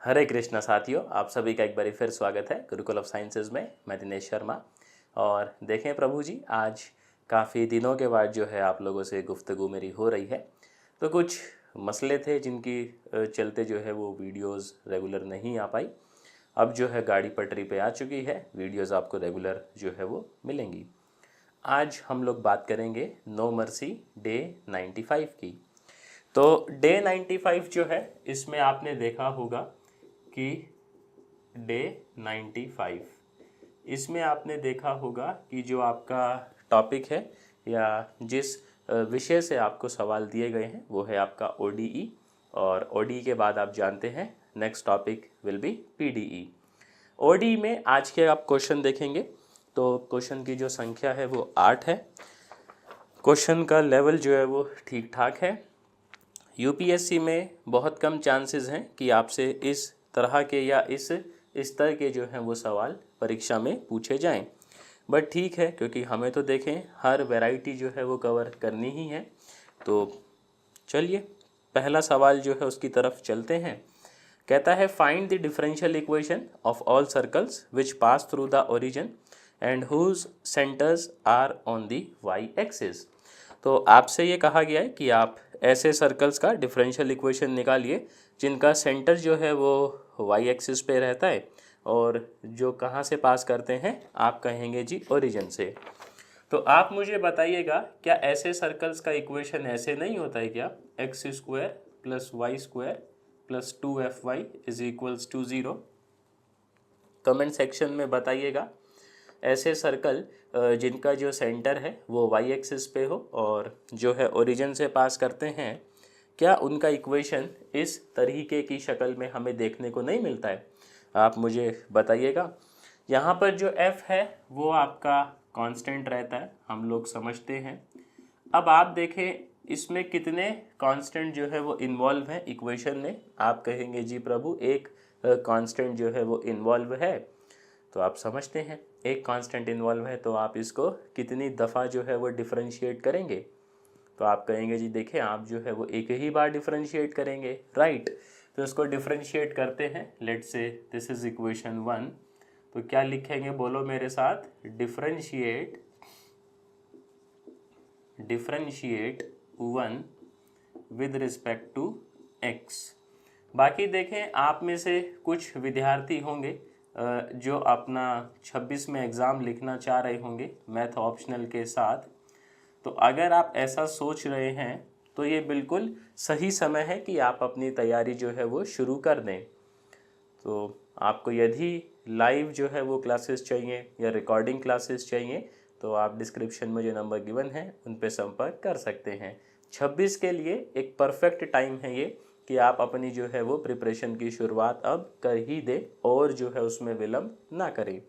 हरे कृष्णा साथियों, आप सभी का एक बार फिर स्वागत है गुरुकुल ऑफ साइंसेज में। मैं दिनेश शर्मा। और देखें प्रभु जी, आज काफ़ी दिनों के बाद जो है आप लोगों से गुफ्तगू मेरी हो रही है। तो कुछ मसले थे जिनकी चलते जो है वो वीडियोस रेगुलर नहीं आ पाई। अब जो है गाड़ी पटरी पे आ चुकी है, वीडियोस आपको रेगुलर जो है वो मिलेंगी। आज हम लोग बात करेंगे नो मर्सी डे 95 की। तो डे 95 जो है, इसमें आपने देखा होगा कि डे 95, इसमें आपने देखा होगा कि जो आपका टॉपिक है या जिस विषय से आपको सवाल दिए गए हैं वो है आपका ओडीई। और ओडीई के बाद आप जानते हैं next topic will be PDE. ODE में आज के आप क्वेश्चन देखेंगे तो क्वेश्चन की जो संख्या है वो 8 है। क्वेश्चन का लेवल जो है वो ठीक ठाक है। यूपीएससी में बहुत कम चांसेस हैं कि आपसे इस तरह के या इस स्तर के जो हैं वो सवाल परीक्षा में पूछे जाएं। बट ठीक है, क्योंकि हमें तो देखें हर वैरायटी जो है वो कवर करनी ही है। तो चलिए पहला सवाल जो है उसकी तरफ चलते हैं। कहता है find the differential equation of all circles which pass through the origin and whose centres are on the Y axis. तो आपसे ये कहा गया है कि आप ऐसे सर्कल्स का डिफरेंशियल इक्वेशन निकालिए जिनका सेंटर जो है वो वाई एक्सिस पे रहता है और जो कहाँ से पास करते हैं, आप कहेंगे जी ओरिजिन से। तो आप मुझे बताइएगा, क्या ऐसे सर्कल्स का इक्वेशन ऐसे नहीं होता है क्या? X square plus Y square plus 2FY is equals to 0। Comment section में बताइएगा ऐसे सर्कल जिनका जो सेंटर है वो वाई एक्सिस पे हो और जो है ओरिजिन से पास करते हैं, क्या उनका इक्वेशन इस तरीके की शक्ल में हमें देखने को नहीं मिलता है? आप मुझे बताइएगा। यहाँ पर जो f है वो आपका कांस्टेंट रहता है, हम लोग समझते हैं। अब आप देखें इसमें कितने कांस्टेंट जो है वो इन्वॉल्व है इक्वेशन में। आप कहेंगे जी प्रभु एक कांस्टेंट जो है वो इन्वॉल्व है। तो आप समझते हैं एक कांस्टेंट इन्वॉल्व है तो आप इसको कितनी दफ़ा जो है वो डिफरेंशिएट करेंगे। तो आप कहेंगे जी देखिए आप जो है वो एक ही बार डिफरेंशिएट करेंगे, राइट। तो इसको डिफरेंशिएट करते हैं। Let's say this is equation 1। तो क्या लिखेंगे, बोलो मेरे साथ, differentiate 1 with respect to x। बाकी देखें आप में से कुछ विद्यार्थी होंगे जो अपना 26 में एग्ज़ाम लिखना चाह रहे होंगे मैथ ऑप्शनल के साथ। तो अगर आप ऐसा सोच रहे हैं तो ये बिल्कुल सही समय है कि आप अपनी तैयारी जो है वो शुरू कर दें। तो आपको यदि लाइव जो है वो क्लासेस चाहिए या रिकॉर्डिंग क्लासेस चाहिए तो आप डिस्क्रिप्शन में जो नंबर गिवन है उन पे संपर्क कर सकते हैं। 26 के लिए एक परफेक्ट टाइम है ये कि आप अपनी जो है वो प्रिपरेशन की शुरुआत अब कर ही दें और जो है उसमें विलम्ब ना करें।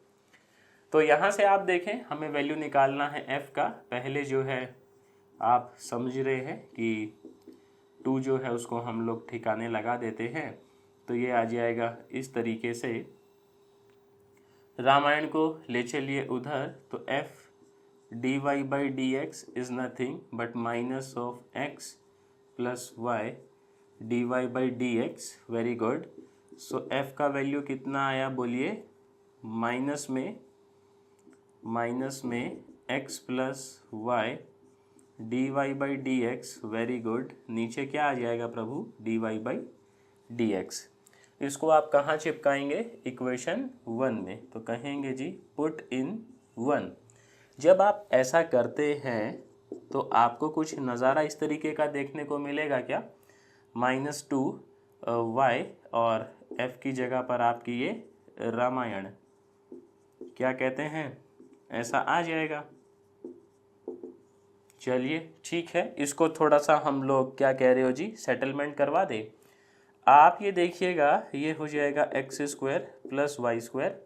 तो यहाँ से आप देखें हमें वैल्यू निकालना है f का। पहले जो है आप समझ रहे हैं कि 2 जो है उसको हम लोग ठिकाने लगा देते हैं। तो ये आ जाएगा इस तरीके से। रामायण को ले चलिए उधर। तो f dy/dx is nothing but minus of x plus Y dy/dx। Very good. So f का वैल्यू कितना आया बोलिए? माइनस में x plus Y dy/dx। Very good. नीचे क्या आ जाएगा प्रभु? dy/dx। इसको आप कहाँ चिपकाएंगे? इक्वेशन 1 में। तो कहेंगे जी पुट इन 1। जब आप ऐसा करते हैं तो आपको कुछ नज़ारा इस तरीके का देखने को मिलेगा क्या? -2y और f की जगह पर आपकी ये रामायण क्या कहते हैं, ऐसा आ जाएगा। चलिए ठीक है, इसको थोड़ा सा हम लोग क्या कह रहे हो जी, सेटलमेंट करवा दे। आप ये देखिएगा ये हो जाएगा x² प्लस वाई स्क्वायर।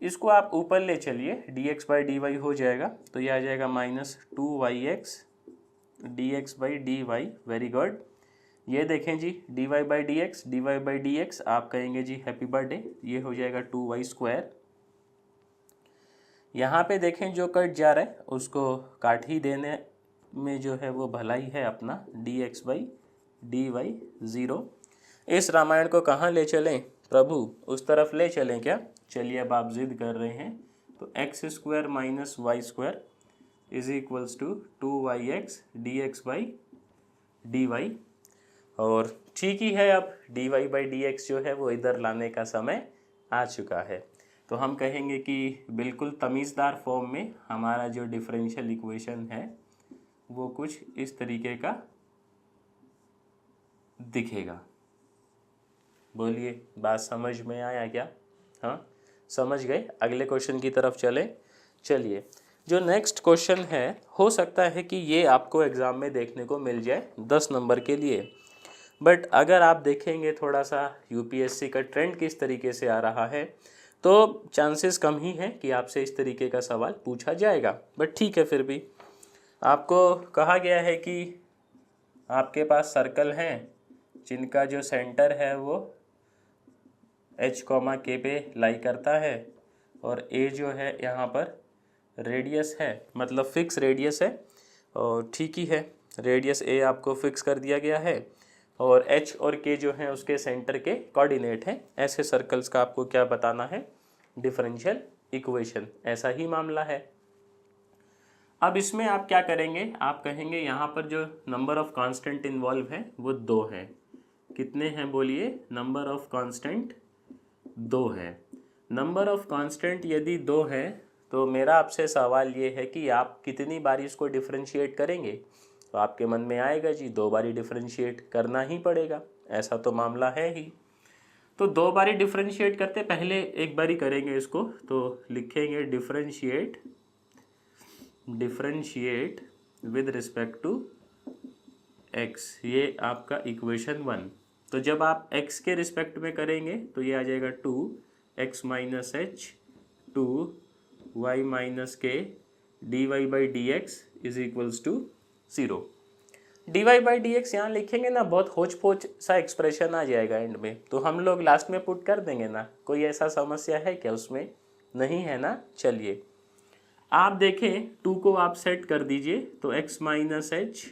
इसको आप ऊपर ले चलिए, dx/dy हो जाएगा। तो ये आ जाएगा -2yx dx/dy। Very good. ये देखें जी dy/dx आप कहेंगे जी हैप्पी बर्थडे। ये हो जाएगा 2y²। यहाँ पे देखें जो कट जा रहा है उसको काट ही देने में जो है वो भलाई है अपना। dx/dy 0। इस रामायण को कहाँ ले चलें प्रभु, उस तरफ ले चलें क्या? चलिए अब आप जिद कर रहे हैं तो X square minus Y square is equals to 2yx dx by dy। और ठीक ही है, अब dy बाई dx जो है वो इधर लाने का समय आ चुका है। तो हम कहेंगे कि बिल्कुल तमीज़दार फॉर्म में हमारा जो डिफरेंशियल इक्वेशन है वो कुछ इस तरीके का दिखेगा। बोलिए, बात समझ में आया क्या? हाँ, समझ गए? अगले क्वेश्चन की तरफ चलिए, जो नेक्स्ट क्वेश्चन है हो सकता है कि ये आपको एग्ज़ाम में देखने को मिल जाए 10 नंबर के लिए, बट अगर आप देखेंगे थोड़ा सा यूपीएससी का ट्रेंड किस तरीके से आ रहा है तो चांसेस कम ही हैं कि आपसे इस तरीके का सवाल पूछा जाएगा। बट ठीक है, फिर भी आपको कहा गया है कि आपके पास सर्कल हैं जिनका जो सेंटर है वो h, k पे लाई करता है और a जो है यहाँ पर रेडियस है, मतलब फिक्स रेडियस है। और ठीक ही है, रेडियस a आपको फिक्स कर दिया गया है और h और k जो हैं उसके सेंटर के कोऑर्डिनेट हैं। ऐसे सर्कल्स का आपको क्या बताना है? Differential equation. ऐसा ही मामला है। अब इसमें आप क्या करेंगे? आप कहेंगे यहाँ पर जो नंबर ऑफ कांस्टेंट इन्वॉल्व है वो 2 हैं। कितने हैं बोलिए? नंबर ऑफ कांस्टेंट 2 है। नंबर ऑफ कांस्टेंट यदि 2 है तो मेरा आपसे सवाल ये है कि आप कितनी बार इसको डिफरेंशिएट करेंगे? तो आपके मन में आएगा जी 2 बारी डिफरेंशिएट करना ही पड़ेगा, ऐसा तो मामला है ही। तो 2 बारी डिफरेंशिएट करते, पहले एक बारी करेंगे इसको, तो लिखेंगे differentiate with respect to x, ये आपका इक्वेशन 1। तो जब आप x के रिस्पेक्ट में करेंगे तो ये आ जाएगा 2x minus H 2y minus K dy by D X is equals to 0। dy by D x यहाँ लिखेंगे ना, बहुत होच पोच सा एक्सप्रेशन आ जाएगा एंड में, तो हम लोग लास्ट में पुट कर देंगे ना। कोई ऐसा समस्या है क्या उसमें? नहीं है ना। चलिए आप देखें 2 को आप सेट कर दीजिए तो x माइनस एच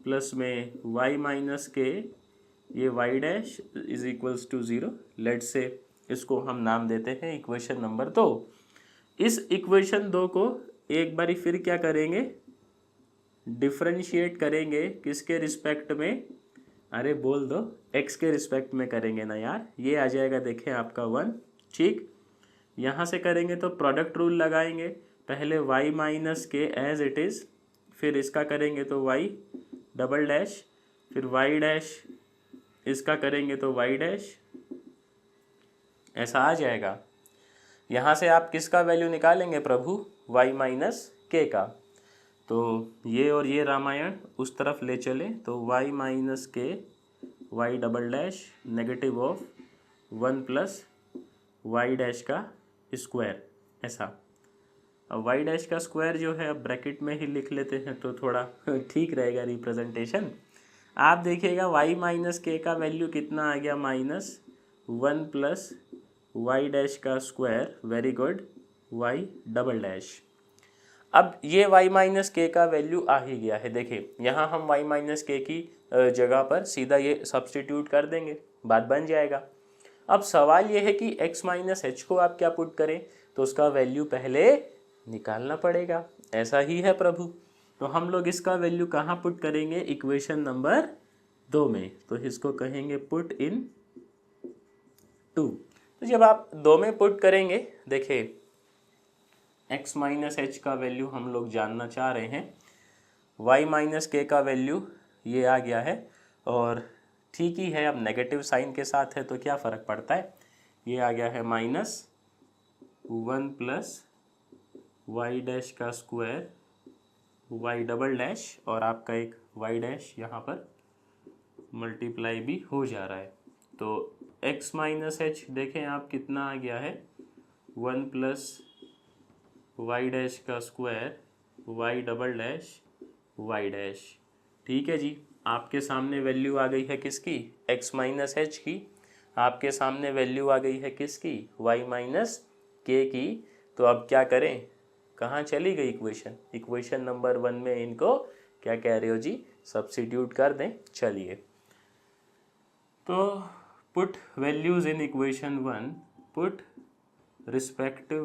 प्लस में y माइनस के, ये y dash is equals to 0। Let say इसको हम नाम देते हैं इक्वेशन नंबर 2। इस इक्वेशन 2 को एक बारी फिर क्या करेंगे? डिफरेंशिएट करेंगे किसके रिस्पेक्ट में? अरे बोल दो, x के रिस्पेक्ट में करेंगे ना यार। ये आ जाएगा देखें आपका 1। ठीक, यहाँ से करेंगे तो प्रोडक्ट रूल लगाएंगे, पहले y माइनस के एज इट इज़, फिर इसका करेंगे तो y डबल डैश, फिर y डैश, इसका करेंगे तो y डैश, ऐसा आ जाएगा। यहाँ से आप किसका वैल्यू निकालेंगे प्रभु? y माइनस के का। तो ये और ये रामायण उस तरफ ले चले तो y माइनस के y double dash negative of 1 plus y dash का स्क्वायर, ऐसा। अब y डैश का स्क्वायर जो है अब ब्रैकेट में ही लिख लेते हैं तो थोड़ा ठीक रहेगा रिप्रेजेंटेशन। आप देखिएगा y माइनस के का वैल्यू कितना आ गया? -1 प्लस y डैश का square, very good, y double dash. अब ये y माइनस के का वैल्यू आ ही गया है। देखिए यहाँ हम y माइनस के की जगह पर सीधा ये सब्स्टिट्यूट कर देंगे, बात बन जाएगा। अब सवाल ये है कि x माइनस एच को आप क्या पुट करें? तो उसका वैल्यू पहले निकालना पड़ेगा। ऐसा ही है प्रभु। तो हम लोग इसका वैल्यू कहाँ पुट करेंगे? इक्वेशन नंबर 2 में। तो इसको कहेंगे पुट इन 2। तो जब आप 2 में पुट करेंगे, देखिए x माइनस एच का वैल्यू हम लोग जानना चाह रहे हैं, y माइनस के का वैल्यू ये आ गया है, और ठीक ही है, अब नेगेटिव साइन के साथ है तो क्या फ़र्क पड़ता है, ये आ गया है -1 प्लस y डैश का स्क्वायर y डबल डैश, और आपका एक y डैश यहाँ पर मल्टीप्लाई भी हो जा रहा है। तो x माइनस एच देखें आप कितना आ गया है? 1 प्लस y डैश का square y double dash y dash. ठीक है जी, आपके सामने वैल्यू आ गई है किसकी? x माइनस एच की। आपके सामने वैल्यू आ गई है किसकी? y माइनस के की। तो अब क्या करें? कहाँ चली गई इक्वेशन? इक्वेशन नंबर 1 में इनको क्या कह रहे हो जी? सब्स्टिट्यूट कर दें। चलिए, तो put values in equation 1, put respective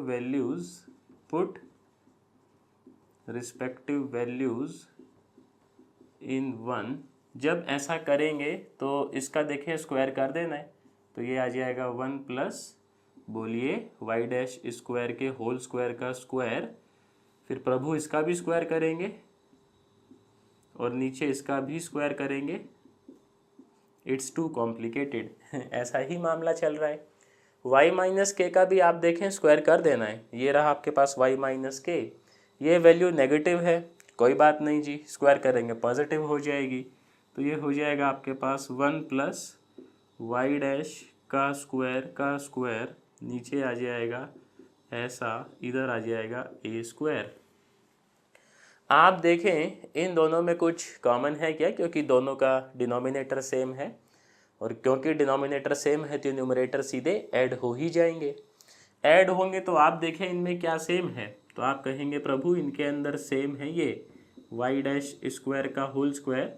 values in 1। जब ऐसा करेंगे तो इसका देखिए स्क्वायर कर देना है, तो ये आ जाएगा 1 प्लस बोलिए वाई डैश स्क्वायर के होल स्क्वायर का स्क्वायर, फिर प्रभु इसका भी स्क्वायर करेंगे और नीचे इसका भी स्क्वायर करेंगे। इट्स टू कॉम्प्लिकेटेड ऐसा ही मामला चल रहा है। y माइनस के का भी आप देखें स्क्वायर कर देना है, ये रहा आपके पास y माइनस के, ये वैल्यू नेगेटिव है, कोई बात नहीं जी, स्क्वायर करेंगे पॉजिटिव हो जाएगी, तो ये हो जाएगा आपके पास 1 प्लस वाई डैश का स्क्वायर नीचे आ जाएगा ऐसा, इधर आ जाएगा ए स्क्वायर। आप देखें इन दोनों में कुछ कॉमन है क्या, क्योंकि दोनों का डिनोमिनेटर सेम है, और क्योंकि डिनोमिनेटर सेम है तो न्यूमरेटर सीधे ऐड हो ही जाएंगे। ऐड होंगे तो आप देखें इनमें क्या सेम है, तो आप कहेंगे प्रभु इनके अंदर सेम है ये वाई डैश स्क्वायर का होल स्क्वायर,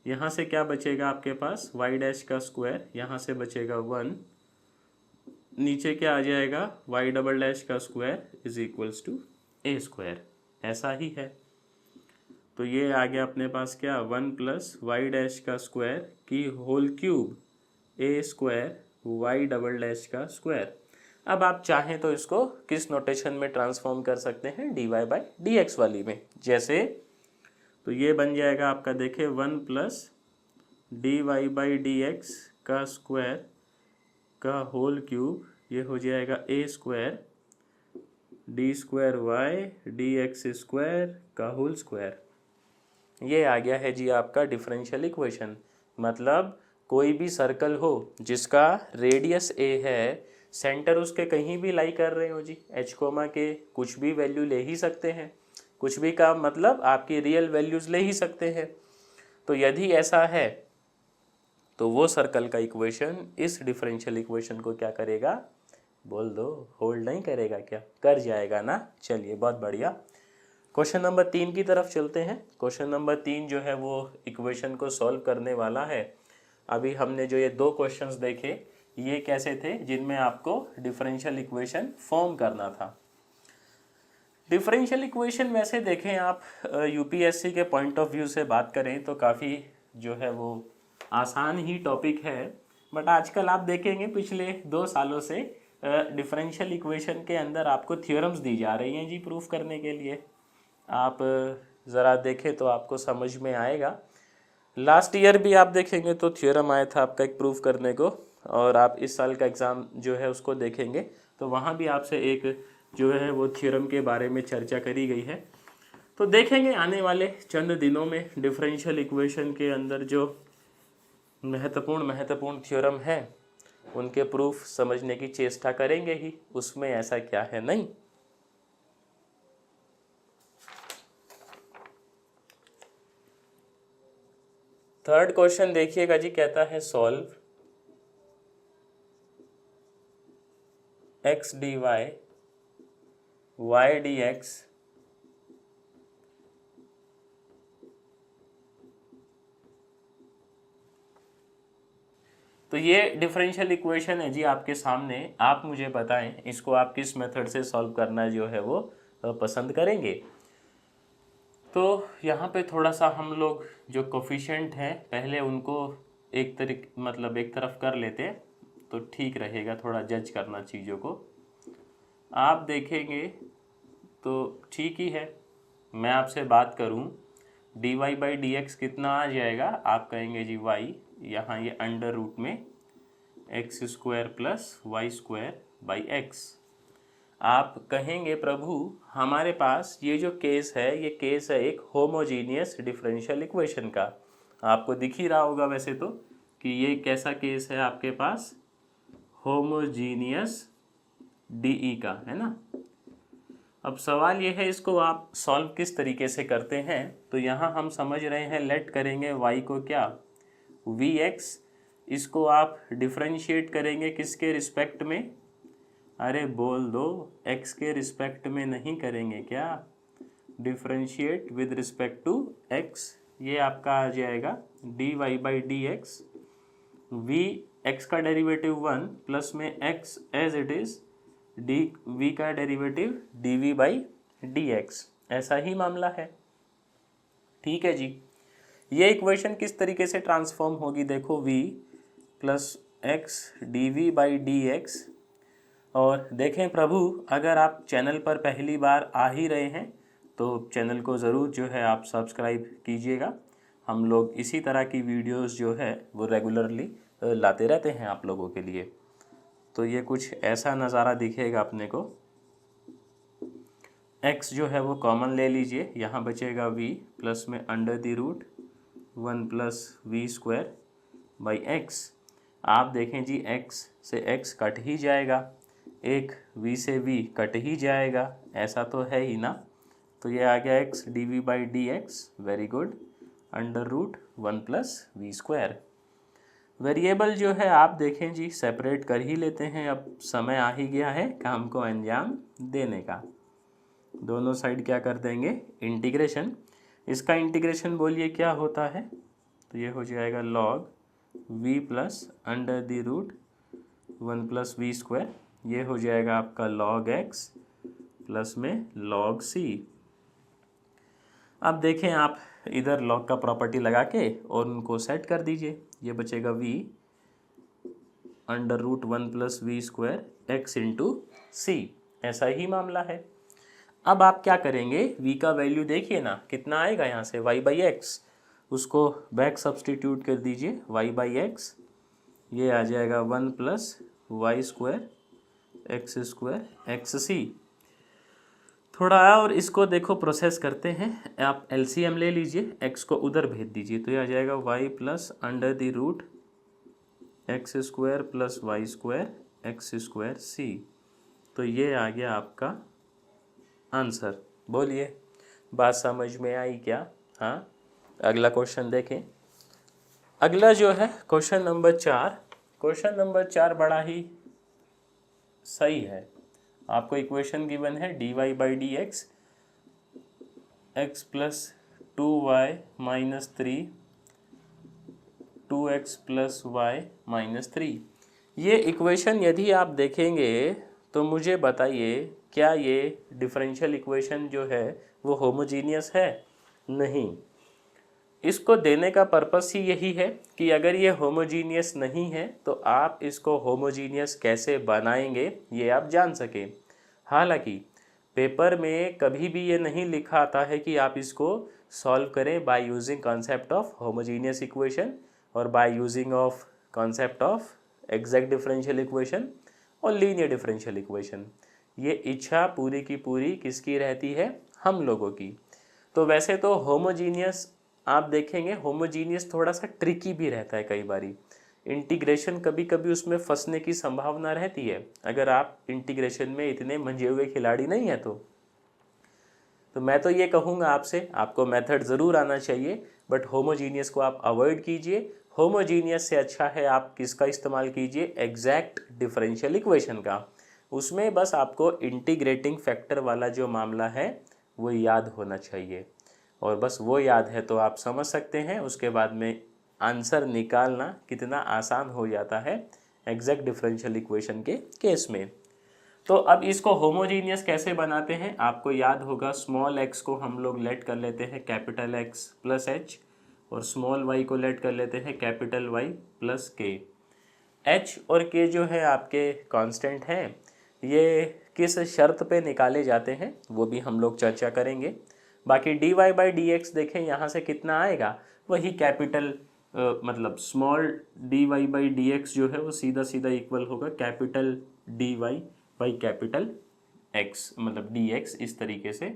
यहाँ से क्या बचेगा आपके पास वाई डैश का स्क्वायर, यहाँ से बचेगा 1, नीचे क्या आ जाएगा वाई डबल डैश का square is equals to A square, ऐसा ही है। तो ये आ गया अपने पास क्या 1 प्लस वाई डैश का स्क्वायर की होल क्यूब ए स्क्वायर वाई डबल डैश का स्क्वायर। अब आप चाहें तो इसको किस नोटेशन में ट्रांसफॉर्म कर सकते हैं, D Y by D X वाली में, जैसे तो ये बन जाएगा आपका देखे 1 plus D Y by D X का स्क्वायर का होल क्यूब, ये हो जाएगा A square D square Y D X square का होल स्क्वायर। ये आ गया है जी आपका डिफरेंशियल इक्वेशन। मतलब कोई भी सर्कल हो जिसका रेडियस ए है, सेंटर उसके कहीं भी लाई कर रहे हो जी, एच कोमा के कुछ भी वैल्यू ले ही सकते हैं, कुछ भी का मतलब आपकी रियल वैल्यूज ले ही सकते हैं। तो यदि ऐसा है तो वो सर्कल का इक्वेशन इस डिफरेंशियल इक्वेशन को क्या करेगा, बोल दो, होल्ड नहीं करेगा क्या, कर जाएगा ना। चलिए बहुत बढ़िया, क्वेश्चन नंबर 3 की तरफ चलते हैं। क्वेश्चन नंबर 3 जो है वो इक्वेशन को सॉल्व करने वाला है। अभी हमने जो ये 2 क्वेश्चंस देखे ये कैसे थे, जिनमें आपको डिफरेंशियल इक्वेशन फॉर्म करना था। डिफरेंशियल इक्वेशन वैसे देखें आप यूपीएससी के पॉइंट ऑफ व्यू से बात करें तो काफ़ी जो है वो आसान ही टॉपिक है, बट आजकल आप देखेंगे पिछले 2 सालों से डिफरेंशियल इक्वेशन के अंदर आपको थ्योरम्स दी जा रही हैं जी प्रूफ करने के लिए। आप ज़रा देखें तो आपको समझ में आएगा। लास्ट ईयर भी आप देखेंगे तो थ्योरम आया था आपका एक प्रूफ करने को, और आप इस साल का एग्ज़ाम जो है उसको देखेंगे तो वहाँ भी आपसे एक जो है वो थ्योरम के बारे में चर्चा करी गई है। तो देखेंगे आने वाले चंद दिनों में डिफरेंशियल इक्वेशन के अंदर जो महत्वपूर्ण थ्योरम है उनके प्रूफ समझने की चेष्टा करेंगे ही, उसमें ऐसा क्या है नहीं। थर्ड क्वेश्चन देखिएगा जी, कहता है solve X D Y Y D X तो ये डिफरेंशियल इक्वेशन है जी आपके सामने। आप मुझे बताएं इसको आप किस मेथड से सॉल्व करना जो है वो पसंद करेंगे। तो यहाँ पे थोड़ा सा हम लोग जो कोफिशिएंट हैं पहले उनको एक तरफ कर लेते तो ठीक रहेगा, थोड़ा जज करना चीज़ों को। आप देखेंगे तो ठीक ही है। मैं आपसे बात करूँ D Y by D X कितना आ जाएगा, आप कहेंगे जी वाई, यहाँ ये अंडर रूट में X square plus Y square by x. आप कहेंगे प्रभु हमारे पास ये जो केस है ये केस है एक होमोजीनियस डिफरेंशियल इक्वेशन का। आपको दिख ही रहा होगा वैसे तो कि ये कैसा केस है आपके पास, होमोजीनियस डीई का, है ना। अब सवाल ये है इसको आप सॉल्व किस तरीके से करते हैं। तो यहाँ हम समझ रहे हैं लेट करेंगे y को क्या vx, इसको आप डिफरेंशिएट करेंगे किसके रिस्पेक्ट में, अरे बोल दो x के रिस्पेक्ट में नहीं करेंगे क्या, differentiate with respect to x। ये आपका आ जाएगा dy by D X, V x का डेरिवेटिव 1 प्लस में x as it is D v का डेरिवेटिव dv बाई dx, ऐसा ही मामला है। ठीक है जी। ये इक्वेशन किस तरीके से ट्रांसफॉर्म होगी, देखो v plus x D we by D x. और देखें प्रभु, अगर आप चैनल पर पहली बार आ ही रहे हैं तो चैनल को ज़रूर जो है आप सब्सक्राइब कीजिएगा। हम लोग इसी तरह की वीडियोस जो है वो रेगुलरली लाते रहते हैं आप लोगों के लिए। तो ये कुछ ऐसा नज़ारा दिखेगा अपने को। x जो है वो कॉमन ले लीजिए, यहाँ बचेगा v प्लस में under the root 1 plus we square by x. आप देखें जी, x से x कट ही जाएगा, एक v से v कट ही जाएगा, ऐसा तो है ही ना। तो ये आ गया x d we by D x, very good, under root 1 plus we square. Variable जो है आप देखें जी सेपरेट कर ही लेते हैं, अब समय आ ही गया है काम को अंजाम देने का। दोनों साइड क्या कर देंगे, इंटीग्रेशन। इसका इंटीग्रेशन बोलिए क्या होता है, तो ये हो जाएगा log v plus under the root 1 plus we square. ये हो जाएगा आपका log x प्लस में log c। अब देखें आप इधर log का प्रॉपर्टी लगा के और उनको सेट कर दीजिए। ये बचेगा v under root 1 plus we square X into C, ऐसा ही मामला है। अब आप क्या करेंगे, v का वैल्यू देखिए ना कितना आएगा यहाँ से, y बाई एक्स, उसको बैक सब्सटीट्यूट कर दीजिए, y बाई एक्स, ये आ जाएगा 1 plus Y square X square X C. थोड़ा और इसको देखो प्रोसेस करते हैं, आप एलसीएम ले लीजिए, x को उधर भेज दीजिए, तो ये आ जाएगा y plus under the root X square plus Y square X square C. तो ये आ गया आपका आंसर। बोलिए, बात समझ में आई क्या? हाँ, अगला क्वेश्चन देखें। अगला जो है क्वेश्चन नंबर 4। क्वेश्चन नंबर 4 बड़ा ही सही है। आपको इक्वेशन गिवन है d Y by D x, x plus 2y minus 3, 2x plus y minus 3। ये इक्वेशन यदि आप देखेंगे तो मुझे बताइए, क्या ये डिफरेंशियल इक्वेशन जो है वो होमोजीनियस है? नहीं। इसको देने का पर्पस ही यही है कि अगर ये होमोजीनियस नहीं है तो आप इसको होमोजीनियस कैसे बनाएंगे ये आप जान सकें। हालांकि पेपर में कभी भी ये नहीं लिखा आता है कि आप इसको सॉल्व करें by using concept of homogeneous equation और by using of concept of exact differential equation और लीनियर डिफरेंशियल इक्वेशन। ये इच्छा पूरी की पूरी किसकी रहती है? हम लोगों की। तो वैसे तो होमोजीनियस आप देखेंगे, होमोजीनियस थोड़ा सा ट्रिकी भी रहता है, कई बारी इंटीग्रेशन कभी कभी उसमें फंसने की संभावना रहती है, अगर आप इंटीग्रेशन में इतने मंझे हुए खिलाड़ी नहीं है तो मैं तो ये कहूँगा आपसे, आपको मेथड ज़रूर आना चाहिए, बट होमोजीनियस को आप अवॉइड कीजिए। होमोजीनियस से अच्छा है आप किसका इस्तेमाल कीजिए, एग्जैक्ट डिफरेंशियल इक्वेशन का। उसमें बस आपको इंटीग्रेटिंग फैक्टर वाला जो मामला है वो याद होना चाहिए, और बस वो याद है तो आप समझ सकते हैं उसके बाद में आंसर निकालना कितना आसान हो जाता है एग्जैक्ट डिफरेंशियल इक्वेशन के केस में। तो अब इसको होमोजीनियस कैसे बनाते हैं, आपको याद होगा, स्मॉल x को हम लोग लेट कर लेते हैं कैपिटल X प्लस एच, और स्मॉल y को लेट कर लेते हैं कैपिटल Y प्लस के। h और k जो है आपके कांस्टेंट हैं, ये किस शर्त पे निकाले जाते हैं वो भी हम लोग चर्चा करेंगे। बाकी d Y by D x देखें यहाँ से कितना आएगा, वही कैपिटल मतलब small d Y by D x जो है वो सीधा सीधा इक्वल होगा capital D Y by capital X, मतलब डी एक्स, इस तरीके से।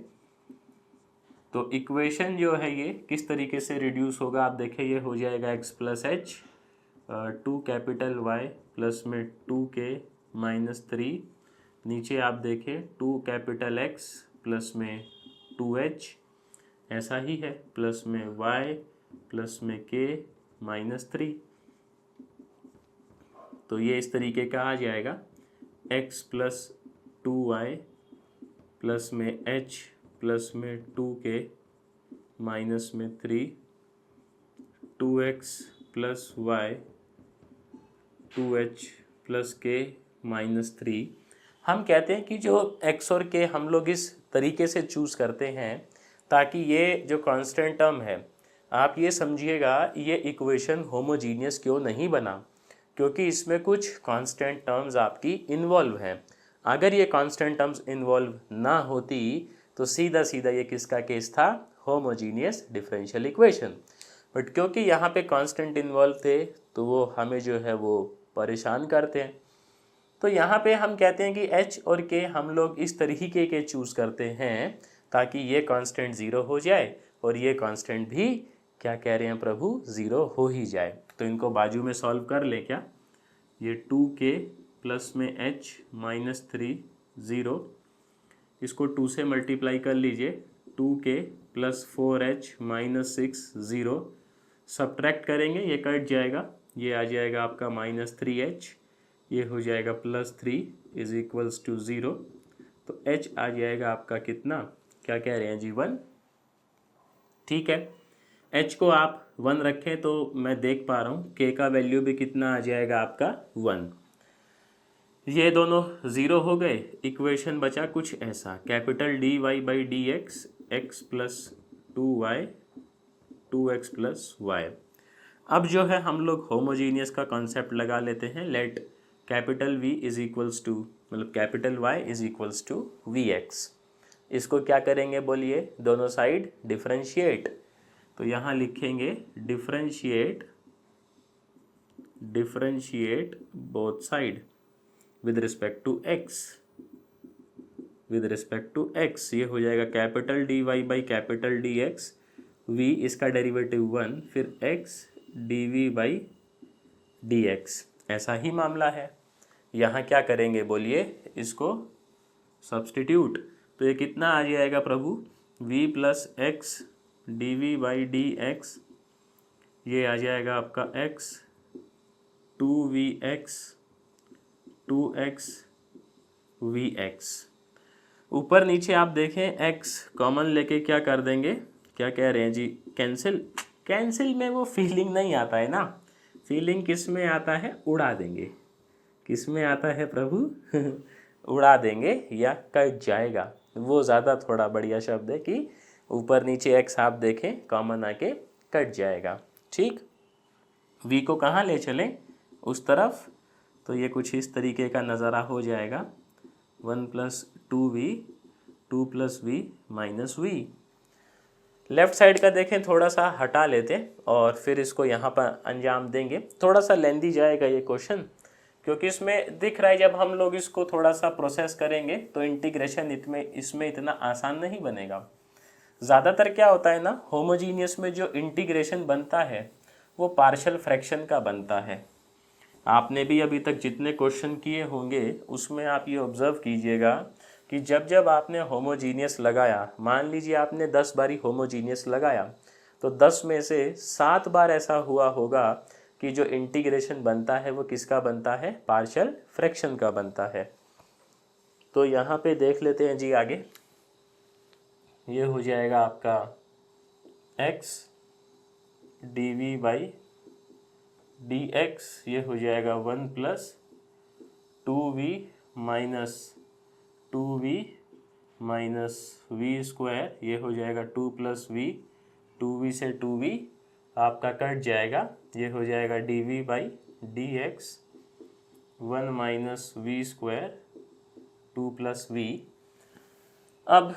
तो इक्वेशन जो है ये किस तरीके से रिड्यूस होगा, आप देखें, ये हो जाएगा x plus h, 2 capital Y plus में 2k माइनस 3, नीचे आप देखें 2 कैपिटल एक्स प्लस में 2h, ऐसा ही है, प्लस में y प्लस में k माइनस 3। तो ये इस तरीके का आ जाएगा, x प्लस 2y प्लस में h प्लस में 2k माइनस में 3, 2x plus y 2h plus के माइनस 3। हम कहते हैं कि जो x और k हम लोग इस तरीके से चूज़ करते हैं ताकि ये जो कांस्टेंट टर्म है, आप ये समझिएगा ये इक्वेशन होमोजीनियस क्यों नहीं बना, क्योंकि इसमें कुछ कांस्टेंट टर्म्स आपकी इन्वॉल्व हैं। अगर ये कांस्टेंट टर्म्स इन्वॉल्व ना होती तो सीधा सीधा ये किसका केस था, होमोजीनियस डिफरेंशियल इक्वेशन। बट क्योंकि यहाँ पे कांस्टेंट इन्वॉल्व थे तो वो हमें जो है वो परेशान करते हैं। तो यहाँ पे हम कहते हैं कि h और k हम लोग इस तरीके के चूज़ करते हैं ताकि ये कांस्टेंट ज़ीरो हो जाए और ये कांस्टेंट भी क्या कह रहे हैं प्रभु, ज़ीरो हो ही जाए। तो इनको बाजू में सॉल्व कर लें क्या, ये 2k प्लस में h माइनस 3 0, इसको 2 से मल्टीप्लाई कर लीजिए, 2k plus 4h minus 6 0, subtract करेंगे ये कट जाएगा, ये आ जाएगा आपका माइनस 3h, ये हो जाएगा प्लस 3 इज इक्वल्स टू 0। तो h आ जाएगा आपका कितना, क्या कह रहे हैं जी, 1। ठीक है, h को आप 1 रखें तो मैं देख पा रहा हूँ k का वैल्यू भी कितना आ जाएगा आपका 1। ये दोनों ज़ीरो हो गए, इक्वेशन बचा कुछ ऐसा, capital D Y by D x, x plus 2y 2x plus y. अब जो है हम लोग होमोजीनियस का कॉन्सेप्ट लगा लेते हैं, let capital V is equals to, मतलब capital Y is equals to Vx। इसको क्या करेंगे बोलिए, दोनों साइड डिफरेंशिएट। तो यहाँ लिखेंगे differentiate both side with respect to x, ये हो जाएगा capital dy by capital dx, v इसका डेरिवेटिव 1, फिर x dv बाई dx। ऐसा ही मामला है, यहाँ क्या करेंगे बोलिए, इसको सब्स्टिट्यूट। तो ये कितना आ जाएगा प्रभु, v plus x D we by D x, ये आ जाएगा आपका x 2vx 2x vx। ऊपर नीचे आप देखें x कॉमन लेके क्या कर देंगे, क्या कह रहे हैं जी, कैंसिल में वो फीलिंग नहीं आता है ना, फीलिंग किस में आता है, उड़ा देंगे। किस में आता है प्रभु उड़ा देंगे या कट जाएगा, वो ज़्यादा थोड़ा बढ़िया शब्द है कि ऊपर नीचे x आप देखें कॉमन आके कट जाएगा। ठीक, v को कहाँ ले चलें, उस तरफ, तो ये कुछ इस तरीके का नज़ारा हो जाएगा, 1 plus 2v 2 plus v minus v। Left side का देखें थोड़ा सा हटा लेते हैं और फिर इसको यहाँ पर अंजाम देंगे। थोड़ा सा लेंदी जाएगा ये क्वेश्चन, क्योंकि इसमें दिख रहा है जब हम लोग इसको थोड़ा सा प्रोसेस करेंगे तो इंटीग्रेशन इसमें इतना आसान नहीं बनेगा। ज़्यादातर क्या होता है ना, होमोजीनियस में जो इंटीग्रेशन बनता है वो पार्शियल फ्रैक्शन का बनता है। आपने भी अभी तक जितने क्वेश्चन किए होंगे उसमें आप ये ऑब्ज़र्व कीजिएगा कि जब जब आपने होमोजीनियस लगाया, मान लीजिए आपने 10 बारी होमोजीनियस लगाया, तो 10 में से 7 बार ऐसा हुआ होगा कि जो इंटीग्रेशन बनता है वो किसका बनता है, पार्शियल फ्रैक्शन का बनता है। तो यहाँ पे देख लेते हैं जी आगे, ये हो जाएगा आपका x dv बाई dx, ये हो जाएगा 1 plus 2v minus 2v minus v square, ये हो जाएगा 2 प्लस v, 2v से 2v आपका कट जाएगा, ये हो जाएगा dv by dx 1 minus v square 2 plus v। अब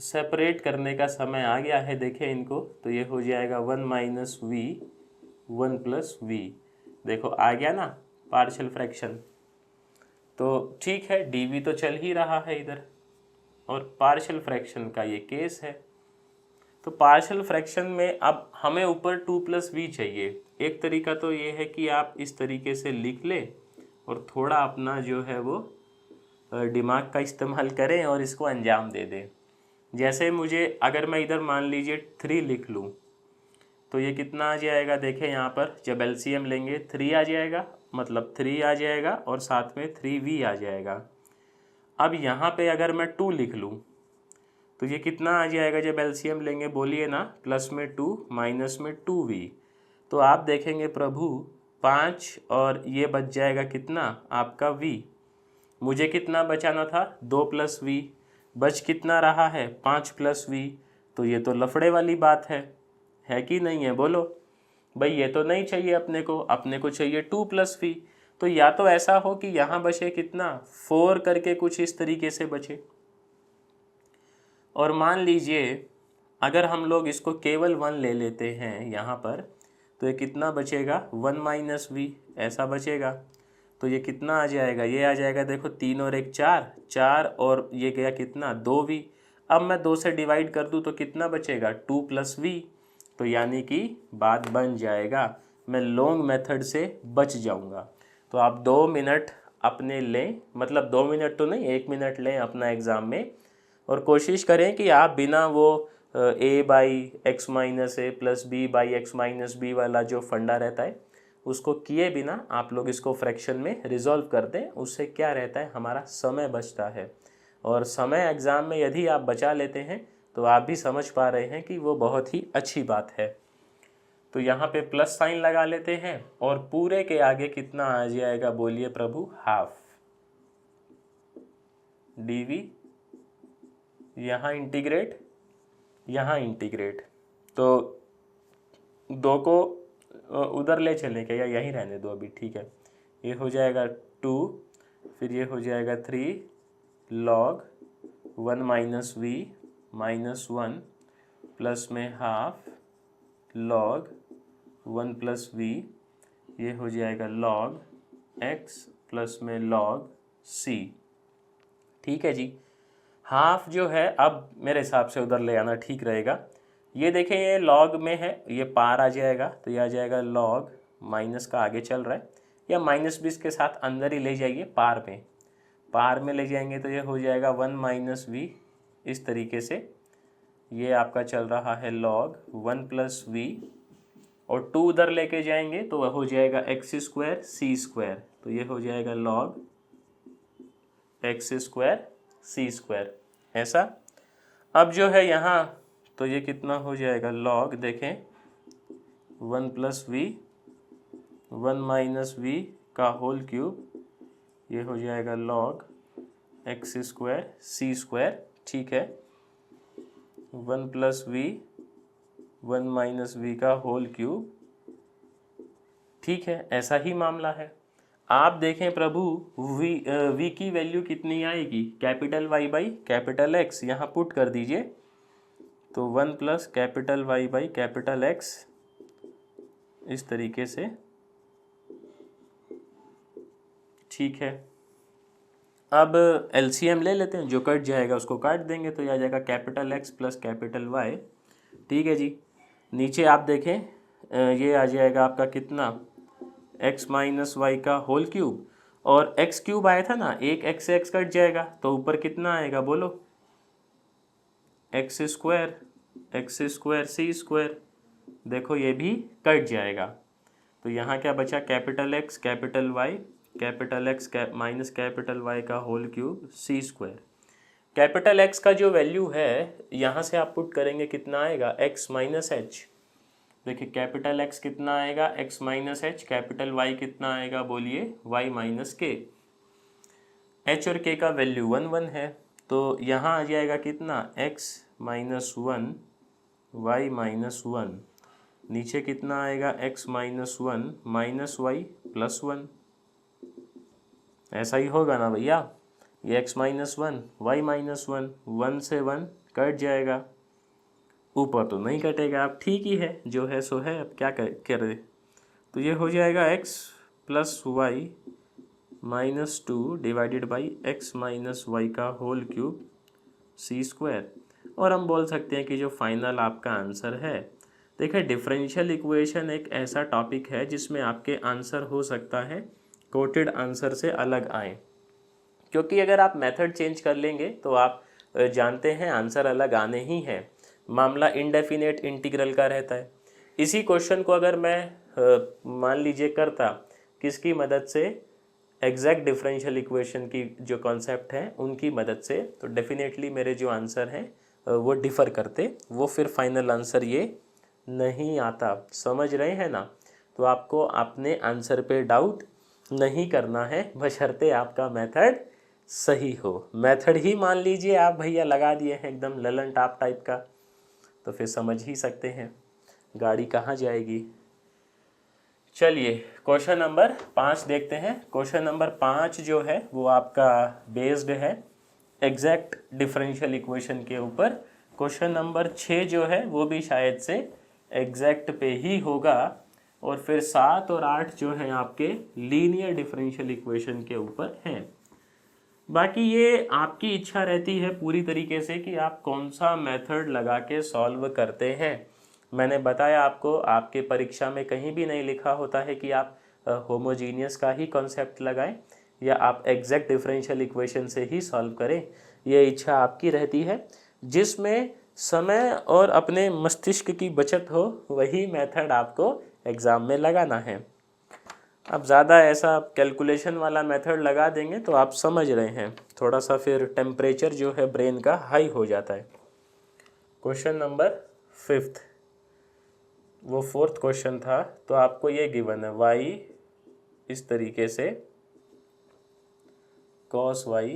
सेपरेट करने का समय आ गया है, देखें इनको, तो ये हो जाएगा 1 माइनस v 1 प्लस v, देखो आ गया ना पार्शियल फ्रैक्शन। तो ठीक है, dv तो चल ही रहा है इधर और पार्शियल फ्रैक्शन का ये केस है। तो पार्शियल फ्रैक्शन में अब हमें ऊपर 2 प्लस वी चाहिए। एक तरीका तो ये है कि आप इस तरीके से लिख लें और थोड़ा अपना जो है वो दिमाग का इस्तेमाल करें और इसको अंजाम दे दें। जैसे मुझे अगर मैं इधर मान लीजिए 3 लिख लूँ तो ये कितना आ जाएगा, देखें यहाँ पर जब एलसीएम लेंगे 3 आ जाएगा, मतलब 3 आ जाएगा और साथ में 3v आ जाएगा। अब यहाँ पे अगर मैं 2 लिख लूँ तो ये कितना आ जाएगा जब एलसीएम लेंगे, बोलिए ना, प्लस में 2 माइनस में 2v। तो आप देखेंगे प्रभु 5 और ये बच जाएगा कितना आपका v। मुझे कितना बचाना था 2 + v, बच कितना रहा है 5 + v। तो ये तो लफड़े वाली बात है कि नहीं है, बोलो भाई। ये तो नहीं चाहिए अपने को चाहिए 2 + v। तो या तो ऐसा हो कि यहाँ बचे कितना 4 करके कुछ इस तरीके से बचे। और मान लीजिए अगर हम लोग इसको केवल 1 ले लेते हैं यहाँ पर, तो ये कितना बचेगा 1 - v ऐसा बचेगा। तो ये कितना आ जाएगा, ये आ जाएगा देखो 3 और 1 4, 4 और ये गया कितना 2v। अब मैं 2 से डिवाइड कर दूँ तो कितना बचेगा 2 + v। तो यानी कि बात बन जाएगा, मैं लॉन्ग मेथड से बच जाऊंगा। तो आप 2 मिनट अपने लें, मतलब 2 मिनट तो नहीं 1 मिनट लें अपना एग्ज़ाम में, और कोशिश करें कि आप बिना वो a/x - a + b/x - b वाला जो फंडा रहता है उसको किए बिना आप लोग इसको फ्रैक्शन में रिजॉल्व कर दें। उससे क्या रहता है, हमारा समय बचता है। और समय एग्ज़ाम में यदि आप बचा लेते हैं तो आप भी समझ पा रहे हैं कि वो बहुत ही अच्छी बात है। तो यहाँ पे प्लस साइन लगा लेते हैं और पूरे के आगे कितना आ जाएगा, बोलिए प्रभु, हाफ dv। यहाँ इंटीग्रेट, यहाँ इंटीग्रेट, तो 2 को उधर ले चले क्या, या यहीं रहने दो अभी, ठीक है। ये हो जाएगा 2, फिर ये हो जाएगा 3 log 1 - v -1 प्लस में हाफ log 1 + v, ये हो जाएगा log x प्लस में log c। ठीक है जी। हाफ जो है अब मेरे हिसाब से उधर ले आना ठीक रहेगा। ये देखें ये लॉग में है, ये पार आ जाएगा तो ये आ जाएगा लॉग, माइनस का आगे चल रहा है, या -20 के साथ अंदर ही ले जाइए पार में ले जाएंगे तो ये हो जाएगा 1 - v। इस तरीके से ये आपका चल रहा है लॉग 1 + v, और 2 उधर लेके जाएंगे तो वह हो जाएगा x² c²। तो ये हो जाएगा log x² c², ऐसा। अब जो है यहाँ तो ये कितना हो जाएगा log, देखें 1 + v 1 - v का होल क्यूब, ये हो जाएगा log x² c²। ठीक है, 1 + v 1 - v का होल क्यूब। ठीक है, ऐसा ही मामला है। आप देखें प्रभु v की वैल्यू कितनी आएगी, capital Y by capital X, यहाँ पुट कर दीजिए। तो 1 + capital Y by capital X, इस तरीके से। ठीक है, अब LCM ले लेते हैं, जो कट जाएगा उसको काट देंगे तो ये आ जाएगा capital X plus capital Y। ठीक है जी। नीचे आप देखें ये आ जाएगा आपका कितना x - y का होल क्यूब, और x³ आया था ना, एक x से x कट जाएगा तो ऊपर कितना आएगा बोलो, x² c²। देखो ये भी कट जाएगा तो यहाँ क्या बचा, capital X capital Y capital X minus capital Y का होल क्यूब c²। कैपिटल X का जो वैल्यू है यहाँ से आप पुट करेंगे कितना आएगा, x - h। देखिए कैपिटल X कितना आएगा, x - h, कैपिटल Y कितना आएगा बोलिए, y - k। h और k का वैल्यू 1 1 है तो यहाँ आ जाएगा कितना, x - 1 y - 1। नीचे कितना आएगा, x - 1 माइनस y प्लस 1। ऐसा ही होगा ना भैया, ये x - 1 y - 1, 1 से 1 कट जाएगा, ऊपर तो नहीं कटेगा। अब ठीक ही है, जो है सो है, अब क्या करें। तो ये हो जाएगा x + y - 2 divided by x - y का होल क्यूब c²। और हम बोल सकते हैं कि जो फाइनल आपका आंसर है, देखिए डिफरेंशियल इक्वेशन एक ऐसा टॉपिक है जिसमें आपके आंसर हो सकता है कोटेड आंसर से अलग आए, क्योंकि अगर आप मेथड चेंज कर लेंगे तो आप जानते हैं आंसर अलग आने ही हैं। मामला इनडेफिनेट इंटीग्रल का रहता है। इसी क्वेश्चन को अगर मैं मान लीजिए करता किसकी मदद से, एग्जैक्ट डिफरेंशियल इक्वेशन की जो कॉन्सेप्ट है उनकी मदद से, तो डेफिनेटली मेरे जो आंसर हैं वो डिफ़र करते, वो फिर फाइनल आंसर ये नहीं आता। समझ रहे हैं ना। तो आपको अपने आंसर पे डाउट नहीं करना है, बशर्ते आपका मेथड सही हो। मेथड ही मान लीजिए आप भैया लगा दिए हैं एकदम ललन टॉप टाइप का, तो फिर समझ ही सकते हैं गाड़ी कहाँ जाएगी। चलिए क्वेश्चन नंबर 5 देखते हैं। क्वेश्चन नंबर 5 जो है वो आपका बेस्ड है एग्जैक्ट डिफरेंशियल इक्वेशन के ऊपर। क्वेश्चन नंबर 6 जो है वो भी शायद से एग्जैक्ट पे ही होगा, और फिर 7 और 8 जो है आपके लीनियर डिफरेंशियल इक्वेशन के ऊपर हैं। बाकी ये आपकी इच्छा रहती है पूरी तरीके से कि आप कौन सा मेथड लगा के सॉल्व करते हैं। मैंने बताया आपको, आपके परीक्षा में कहीं भी नहीं लिखा होता है कि आप होमोजीनियस का ही कॉन्सेप्ट लगाएं या आप एग्जैक्ट डिफरेंशियल इक्वेशन से ही सॉल्व करें। ये इच्छा आपकी रहती है। जिसमें समय और अपने मस्तिष्क की बचत हो वही मेथड आपको एग्ज़ाम में लगाना है। अब ज़्यादा ऐसा कैलकुलेशन वाला मेथड लगा देंगे तो आप समझ रहे हैं थोड़ा सा फिर टेम्परेचर जो है ब्रेन का हाई हो जाता है। क्वेश्चन नंबर 5, वो 4th क्वेश्चन था। तो आपको ये गिवन है y इस तरीके से cos y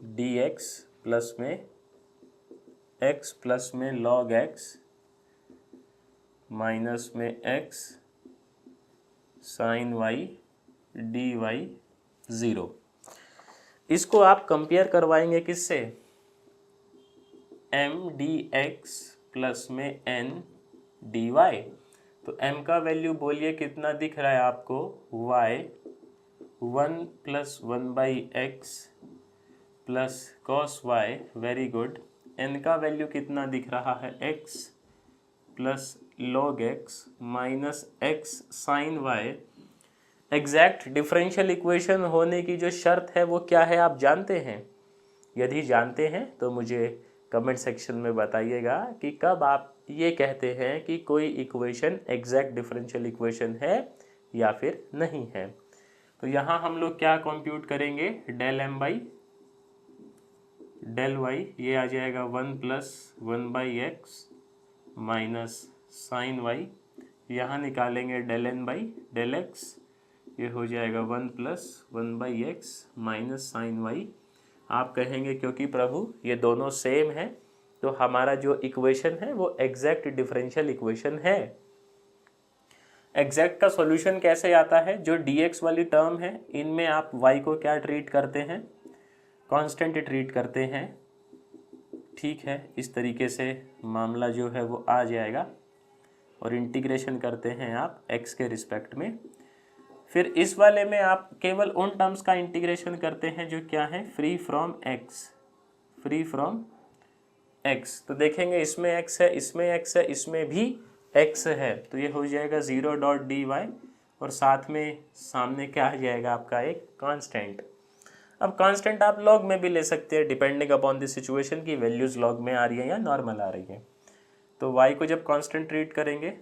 dx प्लस में x प्लस में log x माइनस में x sin y dy 0। इसको आप कंपेयर करवाएंगे किससे? m dx प्लस में n dy। तो m का वैल्यू बोलिए कितना दिख रहा है आपको? y 1 plus 1/x plus cos y, very good. n का वैल्यू कितना दिख रहा है? x plus log x minus x sin y। Exact differential equation होने की जो शर्त है वो क्या है आप जानते हैं? यदि जानते हैं तो मुझे कमेंट सेक्शन में बताइएगा कि कब आप ये कहते हैं कि कोई इक्वेशन एग्जैक्ट डिफरेंशियल इक्वेशन है या फिर नहीं है। तो यहाँ हम लोग क्या कंप्यूट करेंगे? Del m by del y, ये आ जाएगा 1 plus 1/x minus sign y। यहाँ निकालेंगे del n by del x, ये हो जाएगा 1 plus 1/x minus sign y। आप कहेंगे क्योंकि प्रभु ये दोनों सेम है तो हमारा जो इक्वेशन है वो एग्जैक्ट डिफरेंशियल इक्वेशन है। एग्जैक्ट का सॉल्यूशन कैसे आता है? जो dx वाली टर्म है इनमें आप y को क्या ट्रीट करते हैं? कांस्टेंट ट्रीट करते हैं। ठीक है, इस तरीके से मामला जो है वो आ जाएगा और इंटीग्रेशन करते हैं आप x के रिस्पेक्ट में। फिर इस वाले में आप केवल उन टर्म्स का इंटीग्रेशन करते हैं जो क्या है? Free from x, free from x। तो देखेंगे इसमें x है, इसमें x है, इसमें भी x है, तो ये हो जाएगा 0.dy और साथ में सामने क्या आ जाएगा आपका? एक कांस्टेंट। अब कांस्टेंट आप लॉग में भी ले सकते हैं डिपेंडिंग अपॉन द सिचुएशन की वैल्यूज लॉग में आ रही है या नॉर्मल आ रही है। तो y को जब कांस्टेंट ट्रीट करेंगे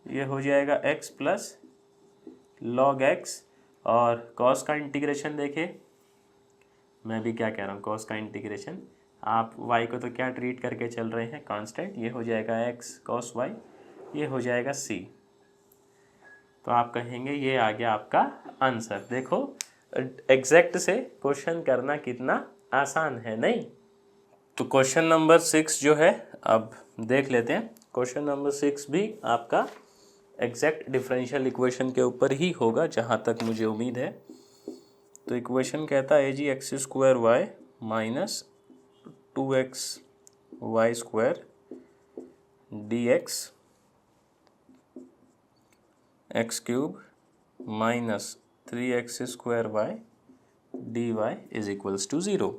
ये हो जाएगा x प्लस log x, और cos का इंटीग्रेशन देखें, मैं भी क्या कह रहा हूँ cos का इंटीग्रेशन, आप y को तो क्या ट्रीट करके चल रहे हैं? कांस्टेंट। ये हो जाएगा x cos y, ये हो जाएगा c। तो आप कहेंगे ये आ गया आपका आंसर। देखो एग्जैक्ट से क्वेश्चन करना कितना आसान है, नहीं? तो क्वेश्चन नंबर 6 जो है अब देख लेते हैं। क्वेश्चन नंबर 6 भी आपका एग्जैक्ट डिफरेंशियल इक्वेशन के ऊपर ही होगा जहाँ तक मुझे उम्मीद है। तो इक्वेशन कहता है जी x² minus 2xy² dx x³ minus 3x² dy is equals to 0।